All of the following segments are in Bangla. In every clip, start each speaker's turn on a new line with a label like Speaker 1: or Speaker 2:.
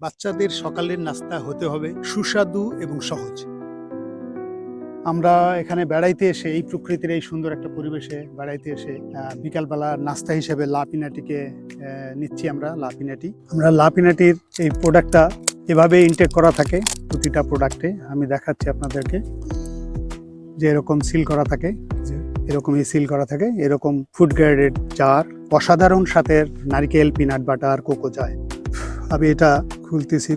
Speaker 1: বাচ্চাদের সকালের নাস্তা হতে হবে সুস্বাদু এবং সহজ। আমরা এখানে বেড়াইতে এসে এই প্রকৃতির এই সুন্দর একটা পরিবেশে বেড়াইতে এসে বিকালবেলা নাস্তা হিসেবে লাপিনাটিকে নিচ্ছি। আমরা লাপিনাটির এই প্রোডাক্টটা এভাবে ইনটেক করা থাকে। প্রতিটা প্রোডাক্টে আমি দেখাচ্ছি আপনাদেরকে যে এরকম সিল করা থাকে, এরকমই সিল করা থাকে, এরকম ফুড গ্রেডেড জার, অসাধারণ স্বাদের নারকেল, পিনাট বাটার, কোকো জয়। আমি এটা খুলতেছি।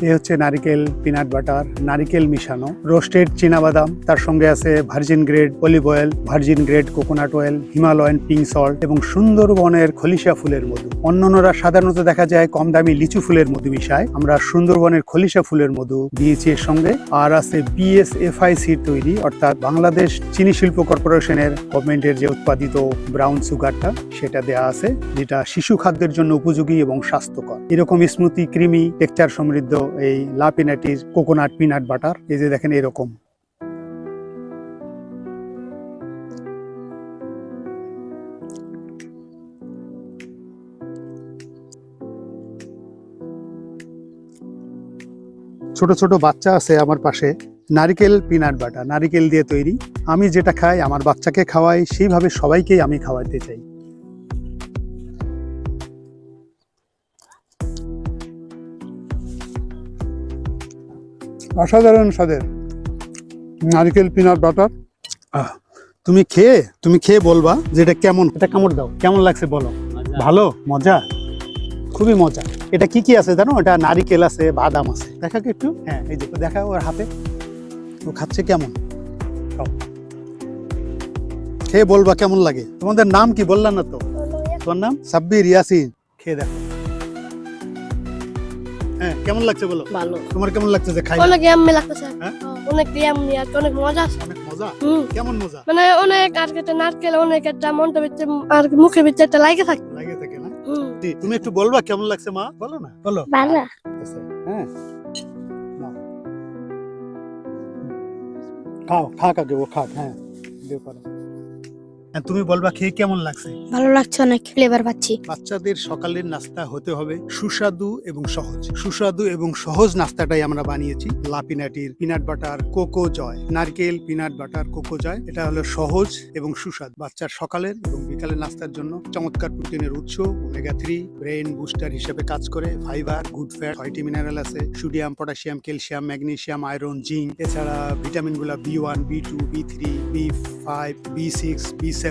Speaker 1: এ হচ্ছে নারিকেল, পিনাট বাটার, নারিকেল মিশানো, রোস্টেড চীনাবাদাম, তার সঙ্গে আছে virgin grade olive oil, virgin grade coconut oil, Himalayan pink salt এবং সুন্দরবনের খলিশা ফুলের মধু। অন্যান্যরা সাধারণত দেখা যায় কম দামি লিচু ফুলের মধু মিশায়, আমরা সুন্দরবনের খলিশা ফুলের মধু দিয়েছি এর সঙ্গে। আর আছে BSFIC তৈরি, অর্থাৎ বাংলাদেশ চিনি শিল্প কর্পোরেশনের গভর্নমেন্টের যে উৎপাদিত ব্রাউন সুগারটা, সেটা দেয়া আছে, যেটা শিশু খাদ্যের জন্য উপযোগী এবং স্বাস্থ্যকর। এরকম স্মুথি, ক্রিমি টেক্সচার সমৃদ্ধ এই লাপিনাটির কোকোনাট পিনাট বাটার, এই যে দেখেন এরকম। ছোট ছোট বাচ্চা আছে আমার পাশে, নারিকেল পিনাট বাটার নারিকেল দিয়ে তৈরি। আমি যেটা খাই আমার বাচ্চাকে খাওয়াই, সেইভাবে সবাইকেই আমি খাওয়াতে চাই। অসাধারণ স্বাদের নারিকেল পিনাট বাটার। তুমি খেয়ে বলবা যে এটা কেমন। এটা কামড় দাও, কেমন লাগছে বলো। ভালো, মজা, খুবই মজা। এটা কি কি আছে জানো? এটা নারিকেল আছে, বাদাম আছে। দেখা কি একটু? হ্যাঁ, এই যে দেখা ওর হাতে, ও খাচ্ছে। কেমন খেয়ে বলবা কেমন লাগে। তোমাদের নাম কি বললাম না তো? তোমার নাম সাব্বির ইয়াসিন। খেয়ে দেখো। হ্যাঁ, কেমন লাগছে বলো। ভালো। তোমার কেমন লাগছে যে খাই?
Speaker 2: অনেক ইয়াম্মি লাগতেছে। অনেক ইয়াম্মি আর অনেক মজা আছে।
Speaker 1: অনেক মজা। কেমন মজা?
Speaker 2: মানে অনেক আর একটা নারকেল, অনেক একটা মনটা ভিতরে আর মুখের ভিতরে একটা লাগে থাকে
Speaker 1: না? তুমি একটু বলবা কেমন লাগছে মা? বলো না। বলো।
Speaker 2: ভালো।
Speaker 1: হ্যাঁ, খাও, খাক আগে ও খাক। হ্যাঁ, দিও পারো। তুমি বলবা খেয়ে কেমন লাগছে।
Speaker 2: ভালো লাগছে, অনেক ফ্লেভার পাচ্ছি।
Speaker 1: বাচ্চাদের সকালের নাস্তা হতে হবে সুস্বাদু এবং সহজ। সুস্বাদু এবং সহজ নাস্তাটাই আমরা বানিয়েছি লাপিনাটির পিনাট বাটার কোকো জয়, নারকেল পিনাট বাটার কোকো জয়। এটা হলো সহজ এবং সুস্বাদু বাচ্চার সকালের এবং বিকালের নাস্তার জন্য চমৎকার প্রোটিনের উৎস। ওমেগা 3 ব্রেন বুস্টার হিসেবে কাজ করে। ফাইবার, গুড ফ্যাট, 6টি মিনারেল আছে, sodium, potassium, calcium, magnesium, iron, zinc. এছাড়া ভিটামিন গুলা B1, B2, B3, B5, B6, B7,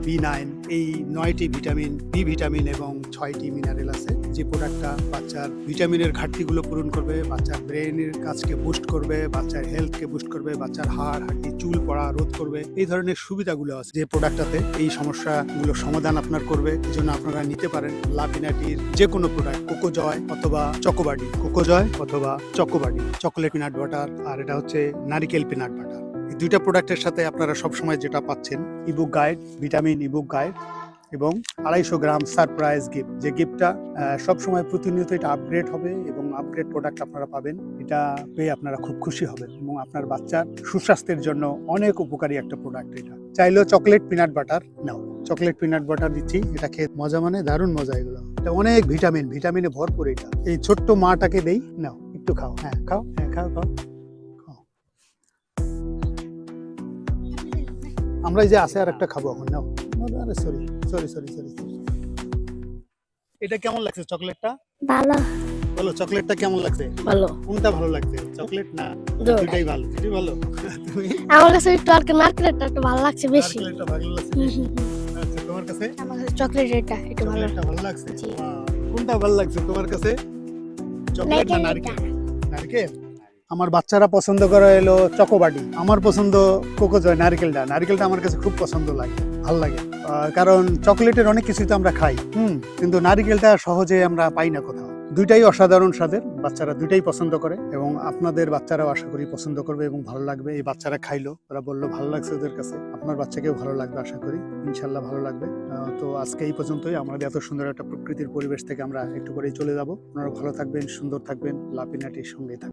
Speaker 1: B9, এই 9টি ভিটামিন, বি ভিটামিন এবং 6টি মিনারেল আছে, যে প্রোডাক্টটা বাচ্চার ভিটামিনের ঘাটতিগুলো পূরণ করবে, বাচ্চার ব্রেনের কাজকে বুস্ট করবে, বাচ্চার হেলথকে বুস্ট করবে, বাচ্চার হাড় হাড্ডি চুল পড়া রোধ করবে। এই ধরনের সুবিধাগুলো আছে যে প্রোডাক্টটাতে। এই সমস্যাগুলো সমাধান আপনার করবে। এই জন্য আপনারা নিতে পারেন লাপিনাটির যে কোনো প্রোডাক্ট, কোকো জয় অথবা চকোবাডি, কোকো জয় অথবা চকোবাডি চকোলেট পিনাট বাটার, আর এটা হচ্ছে নারিকেল পিনাট বাটার। এই দুইটা প্রোডাক্টের সাথে আপনারা সবসময় যেটা পাচ্ছেন, ebook guide, vitamin ebook guide এবং 250 গ্রাম সারপ্রাইজ গিফট, যে গিফটটা সবসময় প্রতিনিয়ত এটা আপগ্রেড হবে এবং আপগ্রেড প্রোডাক্ট আপনারা পাবেন। এটা পেয়ে আপনারা খুব খুশি হবেন এবং আপনার বাচ্চার সুস্বাস্থ্যের জন্য অনেক উপকারী একটা প্রোডাক্ট। এটা চাইলেও চকলেট পিনাট বাটার নাও। চকলেট পিনাট বাটার দিচ্ছি, এটা খেয়ে মজা, মানে দারুণ মজা। এগুলো এটা অনেক ভিটামিনে ভরপুর। এটা এই ছোট্ট মাটাকে দেই, নাও একটু খাও। হ্যাঁ খাও, হ্যাঁ খাও খাও। আমরা এই যে আছে আর একটা খাবো এখন, নাও। আরে সরি। এটা কেমন লাগছে চকলেটটা?
Speaker 2: ভালো।
Speaker 1: বলো চকলেটটা কেমন লাগছে?
Speaker 2: ভালো।
Speaker 1: কোনটা ভালো লাগছে, চকলেট না? দুটাই ভালো। দুটোই ভালো। তুমি?
Speaker 2: আমার কাছে একটু আর নারকেলটা একটু ভালো লাগছে বেশি।
Speaker 1: চকলেটটা ভালো লাগছে। আচ্ছা, তোমার কাছে?
Speaker 2: আমার কাছে চকলেটটা একটু ভালো লাগছে।
Speaker 1: ভালো লাগছে। কোনটা ভালো লাগছে তোমার কাছে, চকলেট না নারকেল? নারকেল। আমার বাচ্চারা পছন্দ করে হলো চকোবাডি, আমার পছন্দ কোকো জয়। নারকেলটা আমার কাছে খুব পছন্দ লাগে, ভালো লাগে। কারণ চকলেটের অনেক কিছুই তো আমরা খাই, কিন্তু নারকেলটা সহজে আমরা পাই না কোথাও। দুইটাই অসাধারণ স্বাদের, বাচ্চারা দুইটাই পছন্দ করে এবং আপনাদের বাচ্চারাও আশা করি পছন্দ করবে এবং ভালো লাগবে। এই বাচ্চারা খাইলো, ওরা বললো ভালো লাগছে ওদের কাছে, আপনার বাচ্চাকেও ভালো লাগবে আশা করি, ইনশাল্লাহ ভালো লাগবে। তো আজকে এই পর্যন্তই। আমাদের এত সুন্দর একটা প্রকৃতির পরিবেশ থেকে আমরা একটু করেই চলে যাব। আপনারা ভালো থাকবেন, সুন্দর থাকবেন, লাপিনাটির সঙ্গেই থাকবেন।